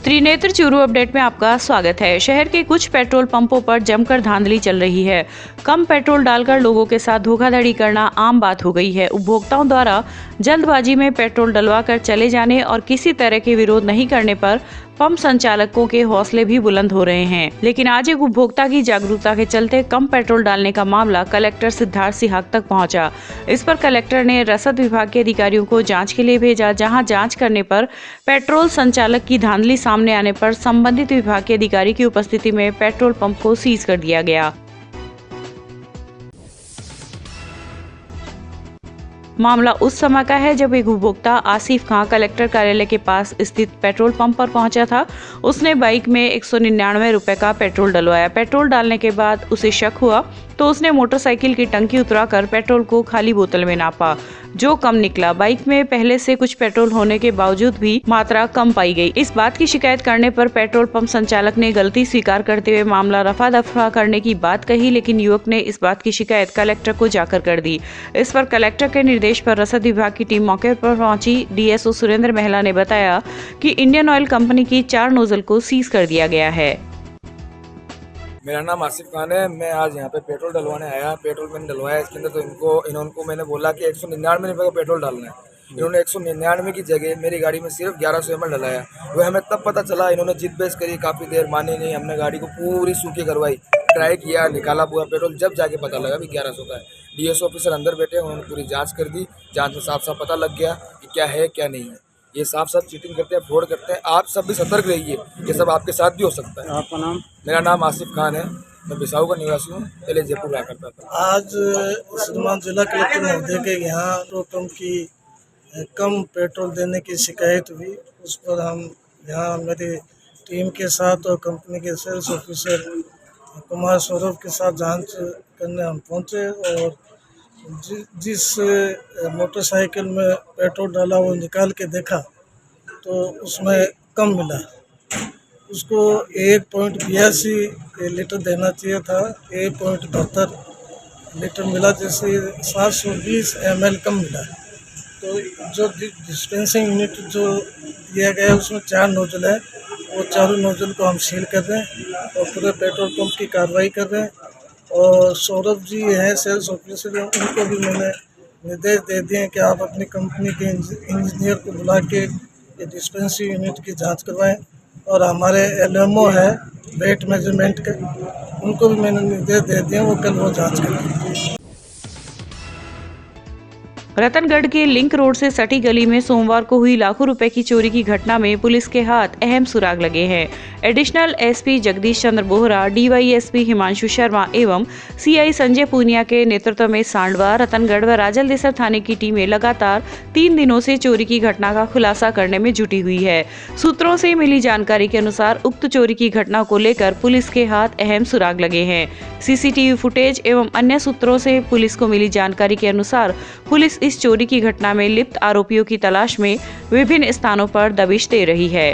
Trinetra Churu update में आपका स्वागत है। शहर के कुछ पेट्रोल पंपों पर जमकर धांधली चल रही है। कम पेट्रोल डालकर लोगों के साथ धोखाधड़ी करना आम बात हो गई है। उपभोक्ताओं द्वारा जल्दबाजी में पेट्रोल डलवाकर चले जाने और किसी तरह के विरोध नहीं करने पर पंप संचालकों के हौसले भी बुलंद हो रहे हैं। लेकिन आज एक उपभोक्ता की जागरूकता के चलते कम पेट्रोल डालने का मामला कलेक्टर सिद्धार्थ सिहाग तक पहुंचा। इस पर कलेक्टर ने रसद विभाग के अधिकारियों को जांच के लिए भेजा, जहां जांच करने पर पेट्रोल संचालक की धांधली सामने आने पर संबंधित विभाग के अधिकारी की उपस्थिति में पेट्रोल पंप को सीज कर दिया गया। मामला उस समय का है जब एक उपभोक्ता आसिफ खां कलेक्टर कार्यालय के पास स्थित पेट्रोल पंप पर पहुंचा था। उसने बाइक में 199 रुपए का पेट्रोल डलवाया। पेट्रोल डालने के बाद उसे शक हुआ तो उसने मोटरसाइकिल की टंकी उतराकर पेट्रोल को खाली बोतल में नापा, जो कम निकला। बाइक में पहले से कुछ पेट्रोल होने के बावजूद भी मात्रा कम पाई गई। इस बात की शिकायत करने पर पेट्रोल पंप संचालक ने गलती स्वीकार करते हुए मामला रफा दफा करने की बात कही, लेकिन युवक ने इस बात की शिकायत कलेक्टर को जाकर कर दी। इस पर कलेक्टर के निर्देश पर रसद विभाग की टीम मौके पर पहुंची। डीएसओ सुरेंद्र महिला ने बताया कि इंडियन ऑयल कंपनी की 4 नोजल को सीज कर दिया गया है। मेरा नाम आसिफ खान है। मैं आज यहाँ पे पेट्रोल डलवाने आया। पेट्रोल मैंने डलवाया इसके अंदर, तो इन्होंने मैंने बोला कि 199 रुपये का पेट्रोल डालना है। इन्होंने 199 की जगह मेरी गाड़ी में सिर्फ 1100 ml डलाया। वह हमें तब पता चला। इन्होंने जिद बहस करी, काफ़ी देर माने नहीं। हमने गाड़ी को पूरी सूखी करवाई, ट्राई किया, निकाला पूरा पेट्रोल, जब जाके पता लगा भी 1100 का है। डीएसओ ऑफिसर अंदर बैठे, उन्होंने पूरी जाँच कर दी। जाँच में साफ साफ पता लग गया कि क्या है क्या नहीं है। ये साफ साफ चीटिंग करते हैं, फ्रॉड करते हैं। आप सब भी सतर्क रहिए, ये सब आपके साथ भी हो सकता है। आपका नाम? मेरा नाम आसिफ खान है। मैं बिसाऊ का निवासी हूँ, पहले जयपुर रहा करता था। आज श्रीमान जिला कलेक्टर महोदय के यहाँ पेट्रोल पंप की कम पेट्रोल देने की शिकायत हुई। उस पर हम यहाँ मेरी टीम के साथ और कंपनी के सेल्स ऑफिसर कुमार सौरभ के साथ जांच करने हम पहुँचे और जिस मोटरसाइकिल में पेट्रोल डाला वो निकाल के देखा तो उसमें कम मिला। उसको 1.82 लीटर देना चाहिए था, 1.72 लीटर मिला, जैसे 720 ml कम मिला। तो जो डिस्पेंसिंग यूनिट जो दिया गया है उसमें 4 नोजल है, वो चारों नोजल को हम सील कर रहे हैं और पूरे पेट्रोल पंप की कार्रवाई कर रहे हैं। और सौरभ जी हैं सेल्स ऑफिसर, उनको भी मैंने निर्देश दे दिए हैं कि आप अपनी कंपनी के इंजीनियर को बुला के ये डिस्पेंसिंग यूनिट की जांच करवाएं। और हमारे एलएमओ है वेट मेजरमेंट के, उनको भी मैंने निर्देश दे दिए, वो कल वो जांच करेंगे। रतनगढ़ के लिंक रोड से सटी गली में सोमवार को हुई लाखों रुपए की चोरी की घटना में पुलिस के हाथ अहम सुराग लगे हैं। एडिशनल एसपी जगदीश चंद्र बोहरा, डीवाईएसपी हिमांशु शर्मा एवं सीआई संजय पूनिया के नेतृत्व में सांडवा, रतनगढ़ व राजलदेसर थाने की टीमें लगातार 3 दिनों से चोरी की घटना का खुलासा करने में जुटी हुई है। सूत्रों से मिली जानकारी के अनुसार उक्त चोरी की घटना को लेकर पुलिस के हाथ अहम सुराग लगे हैं। सीसीटीवी फुटेज एवं अन्य सूत्रों से पुलिस को मिली जानकारी के अनुसार पुलिस इस चोरी की घटना में लिप्त आरोपियों की तलाश में विभिन्न स्थानों पर दबिश दे रही है।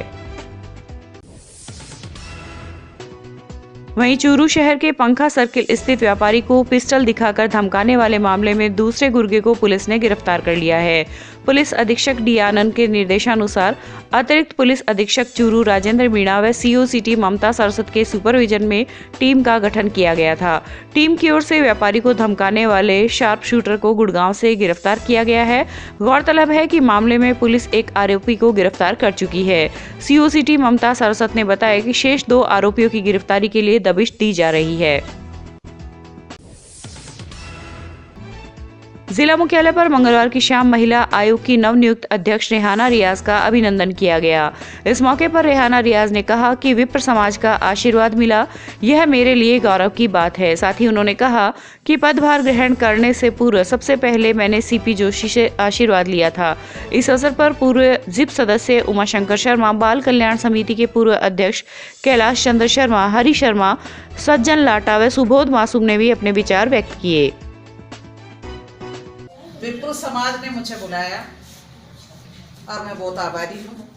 वहीं चूरू शहर के पंखा सर्किल स्थित व्यापारी को पिस्टल दिखाकर धमकाने वाले मामले में दूसरे गुर्गे को पुलिस ने गिरफ्तार कर लिया है। पुलिस अधीक्षक डी आनंद के निर्देशानुसार अतिरिक्त पुलिस अधीक्षक चूरू राजेंद्र मीणा व सीओ सिटी ममता सरस्वत के सुपरविजन में टीम का गठन किया गया था। टीम की ओर से व्यापारी को धमकाने वाले शार्प शूटर को गुड़गांव से गिरफ्तार किया गया है। गौरतलब है कि मामले में पुलिस एक आरोपी को गिरफ्तार कर चुकी है। सीओ सिटी ममता सरस्वत ने बताया कि शेष 2 आरोपियों की गिरफ्तारी के लिए दबिश दी जा रही है। जिला मुख्यालय पर मंगलवार की शाम महिला आयोग की नवनियुक्त अध्यक्ष रेहाना रियाज का अभिनंदन किया गया। इस मौके पर रेहाना रियाज ने कहा कि विप्र समाज का आशीर्वाद मिला, यह मेरे लिए गौरव की बात है। साथ ही उन्होंने कहा कि पदभार ग्रहण करने से पूर्व सबसे पहले मैंने सीपी जोशी से आशीर्वाद लिया था। इस अवसर पर पूर्व जिप सदस्य उमाशंकर शर्मा, बाल कल्याण समिति के पूर्व अध्यक्ष कैलाश चंद्र शर्मा, हरि शर्मा, सज्जन लाटा व सुबोध मासूम ने भी अपने विचार व्यक्त किए। विप्र समाज ने मुझे बुलाया और मैं बहुत आभारी हूँ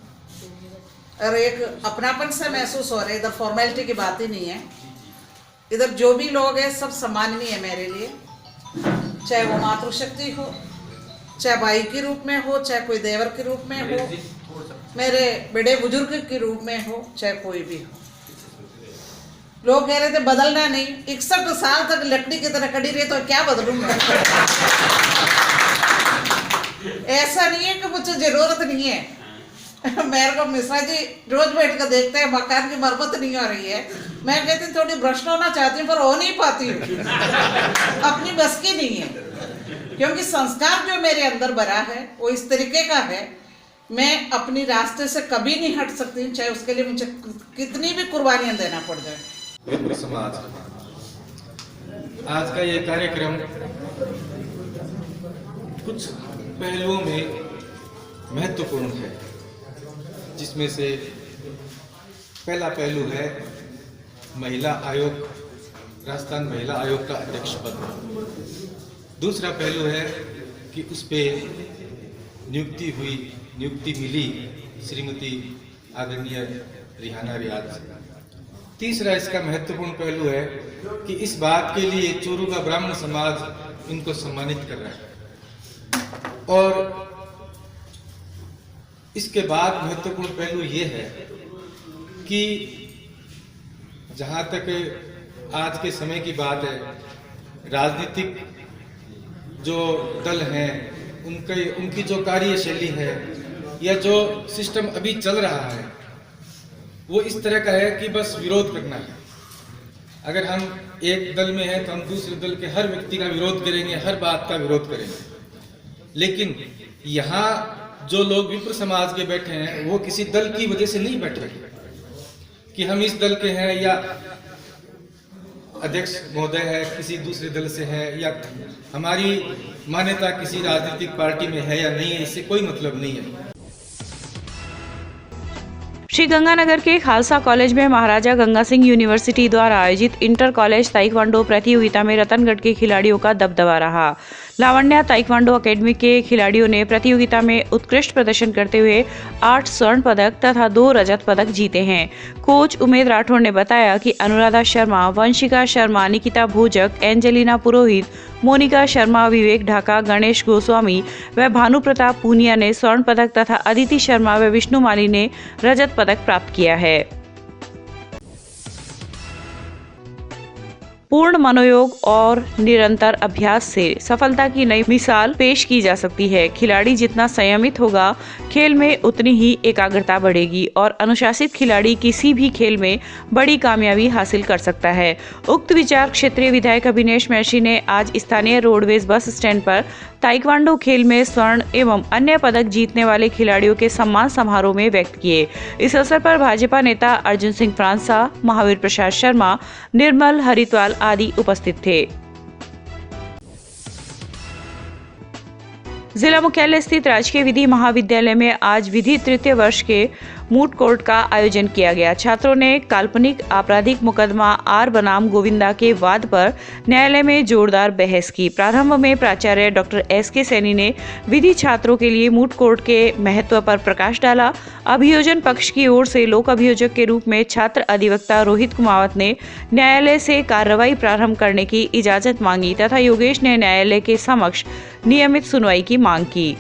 और एक अपनापन से महसूस हो रहा है। इधर फॉर्मेलिटी की बात ही नहीं है, इधर जो भी लोग हैं सब सम्माननीय है मेरे लिए, चाहे वो मातृशक्ति हो, चाहे भाई के रूप में हो, चाहे कोई देवर के रूप में हो, मेरे बड़े बुजुर्ग के रूप में हो चाहे कोई भी हो। लोग कह रहे थे बदलना नहीं, 61 साल तक लकड़ी की तरह खड़ी रही तो क्या बदलूंगा। ऐसा नहीं है कि मुझे जरूरत नहीं है। मेरे को मिश्रा जी रोज बैठ कर देखते हैं मकान की मरम्मत नहीं हो रही है, मैं कहती हूँ थोड़ी भ्रष्ट होना चाहती हूँ पर हो नहीं पाती हूँ। अपनी बस की नहीं है, क्योंकि संस्कार जो मेरे अंदर भरा है वो इस तरीके का है, मैं अपनी रास्ते से कभी नहीं हट सकती, चाहे उसके लिए मुझे कितनी भी कुर्बानियां देना पड़ जाए। विप्र समाज आज का ये कार्यक्रम कुछ पहलुओं में महत्वपूर्ण है, जिसमें से पहला पहलू है महिला आयोग, राजस्थान महिला आयोग का अध्यक्ष पद। दूसरा पहलू है कि उस पे नियुक्ति मिली श्रीमती आदरणीय रिहाना रियाज। तीसरा इसका महत्वपूर्ण पहलू है कि इस बात के लिए चोरू का ब्राह्मण समाज इनको सम्मानित कर रहा है। और इसके बाद महत्वपूर्ण पहलू ये है कि जहाँ तक आज के समय की बात है, राजनीतिक जो दल हैं उनकी जो कार्यशैली है या जो सिस्टम अभी चल रहा है वो इस तरह का है कि बस विरोध करना है। अगर हम एक दल में हैं तो हम दूसरे दल के हर व्यक्ति का विरोध करेंगे, हर बात का विरोध करेंगे। लेकिन यहाँ जो लोग विप्र समाज के बैठे हैं वो किसी दल की वजह से नहीं बैठे कि हम इस दल के हैं या अध्यक्ष महोदय है किसी दूसरे दल से है या हमारी मान्यता किसी राजनीतिक पार्टी में है या नहीं है, इससे कोई मतलब नहीं है। श्री गंगानगर के खालसा कॉलेज में महाराजा गंगा सिंह यूनिवर्सिटी द्वारा आयोजित इंटर कॉलेज ताइक्वांडो प्रतियोगिता में रतनगढ़ के खिलाड़ियों का दबदबा रहा। लावण्या ताइक्वांडो अकेडमी के खिलाड़ियों ने प्रतियोगिता में उत्कृष्ट प्रदर्शन करते हुए 8 स्वर्ण पदक तथा 2 रजत पदक जीते हैं। कोच उमेद राठौड़ ने बताया कि अनुराधा शर्मा, वंशिका शर्मा, निकिता भोजक, एंजेलिना पुरोहित, मोनिका शर्मा, विवेक ढाका, गणेश गोस्वामी व भानु प्रताप पूनिया ने स्वर्ण पदक तथा अदिति शर्मा व विष्णु माली ने रजत पदक प्राप्त किया है। पूर्ण मनोयोग और निरंतर अभ्यास से सफलता की नई मिसाल पेश की जा सकती है। खिलाड़ी जितना संयमित होगा, खेल में उतनी ही एकाग्रता बढ़ेगी और अनुशासित खिलाड़ी किसी भी खेल में बड़ी कामयाबी हासिल कर सकता है। उक्त विचार क्षेत्रीय विधायक अभिनेश महर्षि ने आज स्थानीय रोडवेज बस स्टैंड पर ताइक्वांडो खेल में स्वर्ण एवं अन्य पदक जीतने वाले खिलाड़ियों के सम्मान समारोह में व्यक्त किए। इस अवसर पर भाजपा नेता अर्जुन सिंह फ्रांसा, महावीर प्रसाद शर्मा, निर्मल हरिद्वाल आदि उपस्थित थे। जिला मुख्यालय स्थित राजकीय विधि महाविद्यालय में आज विधि तृतीय वर्ष के मूट कोर्ट का आयोजन किया गया। छात्रों ने काल्पनिक आपराधिक मुकदमा आर बनाम गोविंदा के वाद पर न्यायालय में जोरदार बहस की। प्रारंभ में प्राचार्य डॉक्टर एस.के. सैनी ने विधि छात्रों के लिए मूट कोर्ट के महत्व पर प्रकाश डाला। अभियोजन पक्ष की ओर से लोक अभियोजक के रूप में छात्र अधिवक्ता रोहित कुमावत ने न्यायालय से कार्रवाई प्रारंभ करने की इजाजत मांगी तथा योगेश ने न्यायालय के समक्ष नियमित सुनवाई की मांग की।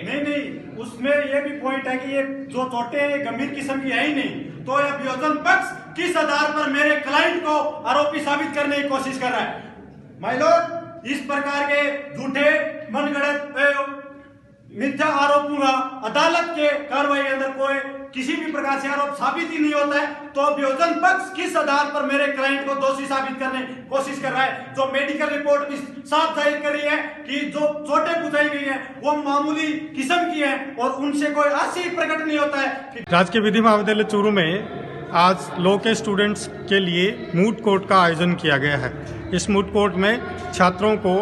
नहीं, उसमें ये भी पॉइंट है कि ये जो चोटें हैं गंभीर किस्म की है ही नहीं, तो ये अभियोजन पक्ष किस आधार पर मेरे क्लाइंट को आरोपी साबित करने की कोशिश कर रहा है। माय लॉर्ड, इस प्रकार के झूठे मनगढ़ंत मिथ्या आरोपों का अदालत के कार्रवाई के अंदर कोई किसी भी प्रकार से आरोप साबित ही नहीं होता है, तो अभियोजन पक्ष किस आधार पर मेरे क्लाइंट को दोषी साबित करने की कोशिश कर रहा है। जो मेडिकल रिपोर्ट भी साफ जाहिर कर रही है कि जो चोटें बुझाई गई है वो मामूली किस्म की है और उनसे कोई आशय प्रकट नहीं होता है। राजकीय विधि महाविद्यालय चूरू में आज लॉ के स्टूडेंट्स के लिए मूट कोर्ट का आयोजन किया गया है। इस मूट कोर्ट में छात्रों को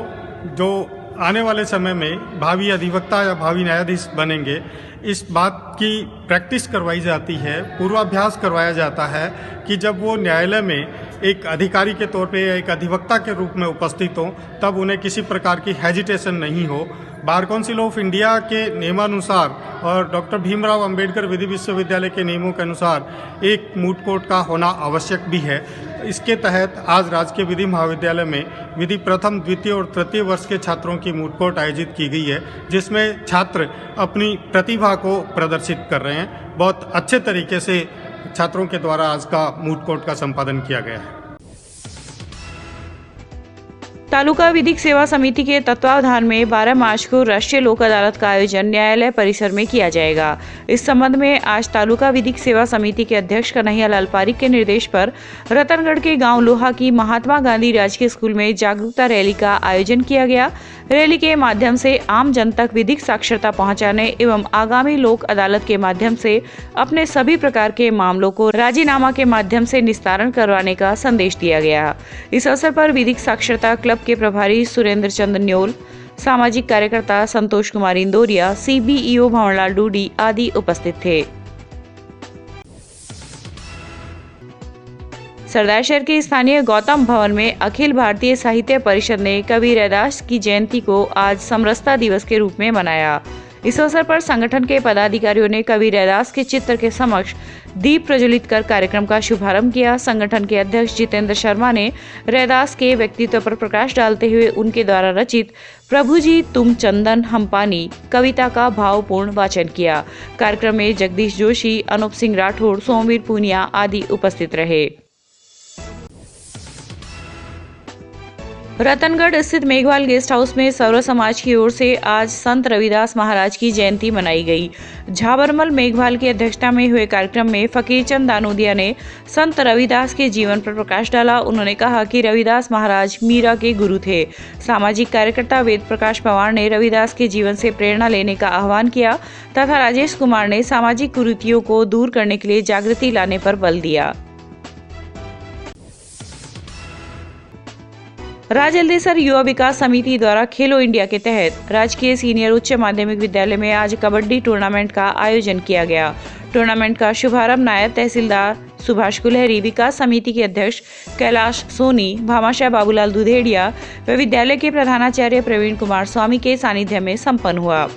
जो आने वाले समय में भावी अधिवक्ता या भावी न्यायाधीश बनेंगे, इस बात की प्रैक्टिस करवाई जाती है, पूर्वाभ्यास करवाया जाता है कि जब वो न्यायालय में एक अधिकारी के तौर पे या एक अधिवक्ता के रूप में उपस्थित हो तब उन्हें किसी प्रकार की हेजिटेशन नहीं हो, बार काउंसिल ऑफ इंडिया के नियमानुसार और डॉक्टर भीमराव अंबेडकर विधि विश्वविद्यालय के नियमों के अनुसार एक मूट कोर्ट का होना आवश्यक भी है। इसके तहत आज राजकीय विधि महाविद्यालय में विधि प्रथम, द्वितीय और तृतीय वर्ष के छात्रों की मूट कोर्ट आयोजित की गई है, जिसमें छात्र अपनी प्रतिभा को प्रदर्शित कर रहे हैं। बहुत अच्छे तरीके से छात्रों के द्वारा आज का मूट कोर्ट का संपादन किया गया है। तालुका विधिक सेवा समिति के तत्वावधान में 12 मार्च को राष्ट्रीय लोक अदालत का आयोजन न्यायालय परिसर में किया जाएगा। इस संबंध में आज तालुका विधिक सेवा समिति के अध्यक्ष कन्हैया लाल पारीक के निर्देश पर रतनगढ़ के गांव लोहा की महात्मा गांधी राजकीय स्कूल में जागरूकता रैली का आयोजन किया गया। रैली के माध्यम से आम जन तक विधिक साक्षरता पहुंचाने एवं आगामी लोक अदालत के माध्यम से अपने सभी प्रकार के मामलों को राजीनामा के माध्यम से निस्तारण करवाने का संदेश दिया गया। इस अवसर पर विधिक साक्षरता क्लब के प्रभारी सुरेंद्र चंद्र न्योल, सामाजिक कार्यकर्ता संतोष कुमार इंदौरिया, CBEO भंवरलाल डूडी आदि उपस्थित थे। सरदार शहर के स्थानीय गौतम भवन में अखिल भारतीय साहित्य परिषद ने कवि रैदास की जयंती को आज समरसता दिवस के रूप में मनाया। इस अवसर पर संगठन के पदाधिकारियों ने कवि रैदास के चित्र के समक्ष दीप प्रज्वलित कर कार्यक्रम का शुभारंभ किया। संगठन के अध्यक्ष जितेंद्र शर्मा ने रैदास के व्यक्तित्व पर प्रकाश डालते हुए उनके द्वारा रचित प्रभु जी तुम चंदन हम पानी कविता का भावपूर्ण वाचन किया। कार्यक्रम में जगदीश जोशी, अनूप सिंह राठौड़, सोमवीर पूनिया आदि उपस्थित रहे। रतनगढ़ स्थित मेघवाल गेस्ट हाउस में सर्व समाज की ओर से आज संत रविदास महाराज की जयंती मनाई गई। झाबरमल मेघवाल की अध्यक्षता में हुए कार्यक्रम में फकीरचंद दानोदिया ने संत रविदास के जीवन पर प्रकाश डाला। उन्होंने कहा कि रविदास महाराज मीरा के गुरु थे। सामाजिक कार्यकर्ता वेद प्रकाश पवार ने रविदास के जीवन से प्रेरणा लेने का आह्वान किया तथा राजेश कुमार ने सामाजिक कुरीतियों को दूर करने के लिए जागृति लाने पर बल दिया। राजलदेसर युवा विकास समिति द्वारा खेलो इंडिया के तहत राजकीय सीनियर उच्च माध्यमिक विद्यालय में आज कबड्डी टूर्नामेंट का आयोजन किया गया। टूर्नामेंट का शुभारंभ नायब तहसीलदार सुभाष कुलहरी, विकास समिति के अध्यक्ष कैलाश सोनी, भामाशाह बाबूलाल दुधेड़िया व विद्यालय के प्रधानाचार्य प्रवीण कुमार स्वामी के सानिध्य में संपन्न हुआ।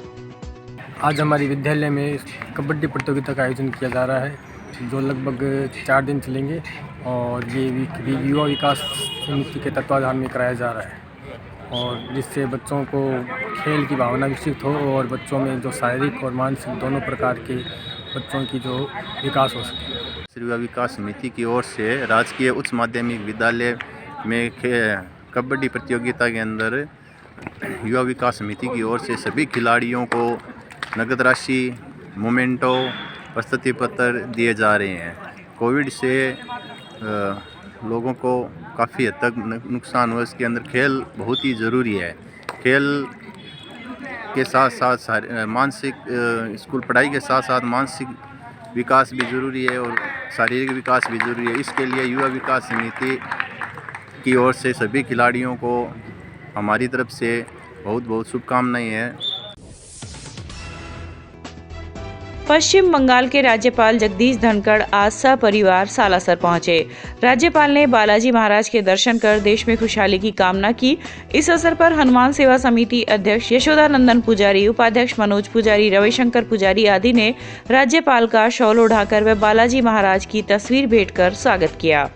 आज हमारे विद्यालय में कबड्डी प्रतियोगिता का आयोजन किया जा रहा है, जो लगभग 4 दिन चलेंगे और ये युवा विकास समिति के तत्वाधान में कराया जा रहा है और जिससे बच्चों को खेल की भावना विकसित हो और बच्चों में जो शारीरिक और मानसिक दोनों प्रकार के बच्चों की जो विकास हो सके। युवा विकास समिति की ओर से राजकीय उच्च माध्यमिक विद्यालय में कबड्डी प्रतियोगिता के अंदर युवा विकास समिति की ओर से सभी खिलाड़ियों को नगद राशि, मोमेंटो, प्रशस्ति पत्र दिए जा रहे हैं। कोविड से लोगों को काफ़ी हद तक नुकसान हुआ। इसके अंदर खेल बहुत ही ज़रूरी है। खेल के साथ साथ मानसिक स्कूल पढ़ाई के साथ साथ मानसिक विकास भी ज़रूरी है और शारीरिक विकास भी ज़रूरी है। इसके लिए युवा विकास समिति की ओर से सभी खिलाड़ियों को हमारी तरफ से बहुत बहुत शुभकामनाएं हैं। पश्चिम बंगाल के राज्यपाल जगदीश धनखड़ आज सपरिवार सालासर पहुंचे। राज्यपाल ने बालाजी महाराज के दर्शन कर देश में खुशहाली की कामना की। इस अवसर पर हनुमान सेवा समिति अध्यक्ष यशोदानंदन पुजारी, उपाध्यक्ष मनोज पुजारी, रविशंकर पुजारी आदि ने राज्यपाल का शॉल ओढ़ाकर व बालाजी महाराज की तस्वीर भेंट कर स्वागत किया।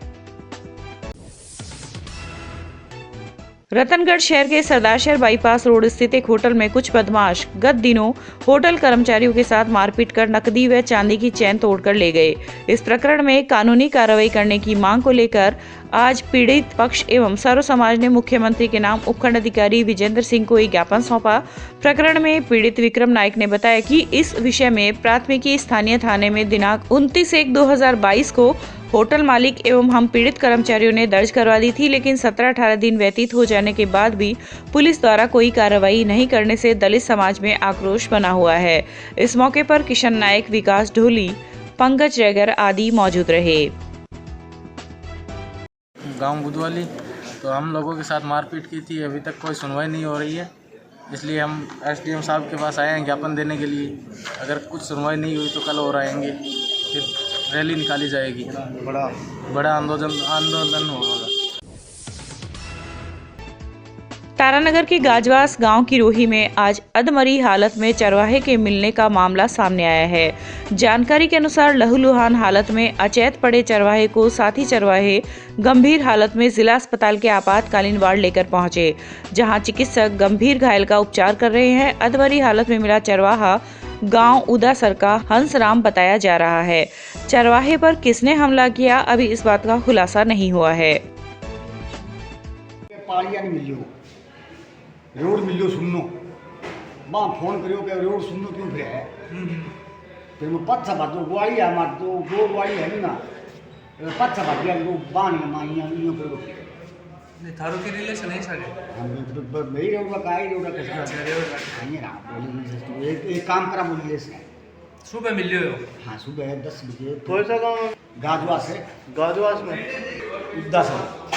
रतनगढ़ शहर के सरदारशहर बाईपास रोड स्थित एक होटल में कुछ बदमाश गत दिनों होटल कर्मचारियों के साथ मारपीट कर नकदी व चांदी की चैन तोड़कर ले गए। इस प्रकरण में कानूनी कार्रवाई करने की मांग को लेकर आज पीड़ित पक्ष एवं सर्व समाज ने मुख्यमंत्री के नाम उपखंड अधिकारी विजेंद्र सिंह को एक ज्ञापन सौंपा। प्रकरण में पीड़ित विक्रम नायक ने बताया कि इस विषय में प्राथमिकी स्थानीय थाने में दिनांक 29/1/2022 को होटल मालिक एवं हम पीड़ित कर्मचारियों ने दर्ज करवा दी थी, लेकिन 17-18 दिन व्यतीत हो जाने के बाद भी पुलिस द्वारा कोई कार्रवाई नहीं करने से दलित समाज में आक्रोश बना हुआ है। इस मौके पर किशन नायक, विकास ढोली, पंकज रेगर आदि मौजूद रहे। गांव बुधवाली तो हम लोगों के साथ मारपीट की थी, अभी तक कोई सुनवाई नहीं हो रही है, इसलिए हम SDM साहब के पास आए हैं ज्ञापन देने के लिए। अगर कुछ सुनवाई नहीं हुई तो कल और आएंगे, फिर रैली निकाली जाएगी, बड़ा आंदोलन होगा। तारानगर के गाजवास गांव की रोही में आज अधमरी हालत में चरवाहे के मिलने का मामला सामने आया है। जानकारी के अनुसार लहूलुहान हालत में अचेत पड़े चरवाहे को साथी चरवाहे गंभीर हालत में जिला अस्पताल के आपातकालीन वार्ड लेकर पहुंचे, जहां चिकित्सक गंभीर घायल का उपचार कर रहे हैं। अधमरी हालत में मिला चरवाहा गांव उदासर का हंसराम बताया जा रहा है। चरवाहे पर किसने हमला किया, अभी इस बात का खुलासा नहीं हुआ है। रोड मिलो सुनो मां फोन करियो कि रोड सुनो क्यों फिर है फिर मैं पत्थर बात दो ग्वाली है मार दो ग्वाली है ना पत्थर बात दिया दो बाण मां यूं करो नहीं थारो की रिलेशन है सारे हम मेरी रोड का काई रोड का नहीं ना बोली एक काम करा बोली से सुबह मिल लियो। हां सुबह 10 बजे कौन सा गांव गाजवास है गाजवास में 10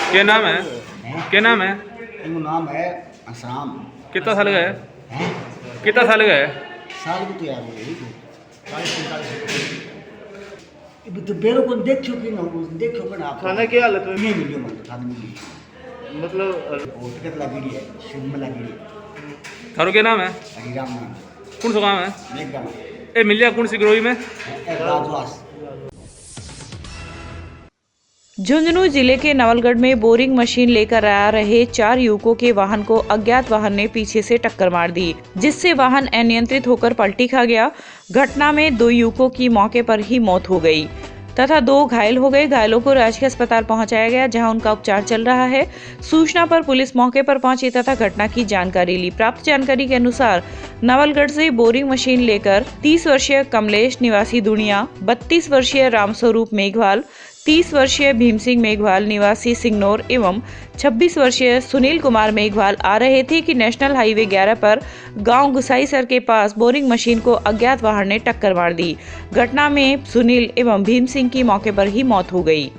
क्या नाम है क्या नाम है इनका नाम है असराम। कितना साल का है कितना साल का है साल भी तो यार वही 40-45 तो बेरो को देखो कि ना देखो कि ना खाना की हालत में नहीं मिलियो मतलब खाने मिली मतलब और टिकट लगी है शुभ में लगी है। थारो क्या नाम है हरिराम नाम कौन सा काम है मेघराम ए मिल लिया कौन सी ग्रोही में राजवास। झुंझुनू जिले के नवलगढ़ में बोरिंग मशीन लेकर आ रहे 4 युवकों के वाहन को अज्ञात वाहन ने पीछे से टक्कर मार दी, जिससे वाहन अनियंत्रित होकर पलटी खा गया। घटना में 2 युवकों की मौके पर ही मौत हो गई तथा 2 घायल हो गए। घायलों को राजकीय अस्पताल पहुंचाया गया, जहां उनका उपचार चल रहा है। सूचना पर पुलिस मौके पर पहुंची तथा घटना की जानकारी ली। प्राप्त जानकारी के अनुसार नवलगढ़ से बोरिंग मशीन लेकर 30 वर्षीय कमलेश निवासी दुनिया, 32 वर्षीय रामस्वरूप मेघवाल, 30 वर्षीय भीम सिंह मेघवाल निवासी सिंगनौर एवं 26 वर्षीय सुनील कुमार मेघवाल आ रहे थे कि नेशनल हाईवे 11 पर गांव गुसाईसर के पास बोरिंग मशीन को अज्ञात वाहन ने टक्कर मार दी। घटना में सुनील एवं भीम सिंह की मौके पर ही मौत हो गई।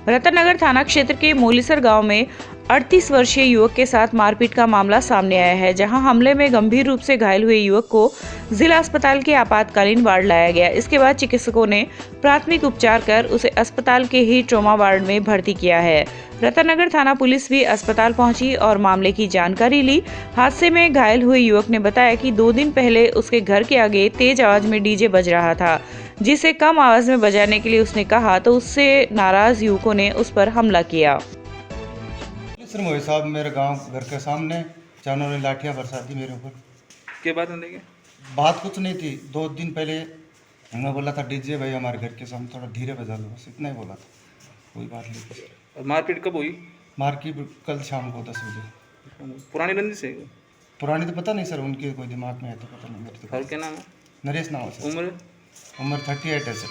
रतनगर थाना क्षेत्र के मोलीसर गांव में 38 वर्षीय युवक के साथ मारपीट का मामला सामने आया है, जहां हमले में गंभीर रूप से घायल हुए युवक को जिला अस्पताल के आपातकालीन वार्ड लाया गया। इसके बाद चिकित्सकों ने प्राथमिक उपचार कर उसे अस्पताल के ही ट्रॉमा वार्ड में भर्ती किया है। रतनगर थाना पुलिस भी अस्पताल पहुंची और मामले की जानकारी ली। हादसे में घायल हुए युवक ने बताया कि 2 दिन पहले उसके घर के आगे तेज आवाज में डीजे बज रहा था, जिसे कम आवाज में बजाने के लिए उसने कहा तो उससे नाराज युवकों ने उस पर हमला किया। मोहित साहब मेरे गांव घर के सामने जानों ने लाठियां बरसा दी मेरे ऊपर। के बाद देंगे बात कुछ नहीं थी, 2 दिन पहले हमने बोला था डीजे भाई हमारे घर के सामने थोड़ा धीरे बजा लो, बस इतना ही बोला था, कोई बात नहीं। और मारपीट कब हुई? मारपीट कल शाम को 10 बजे। पुरानी रंजिश है? पुरानी तो पता नहीं सर, उनके कोई दिमाग में है तो पता नहीं। मेरे तो क्या नाम है? नरेश नाम है सर। उम्र 38 है सर।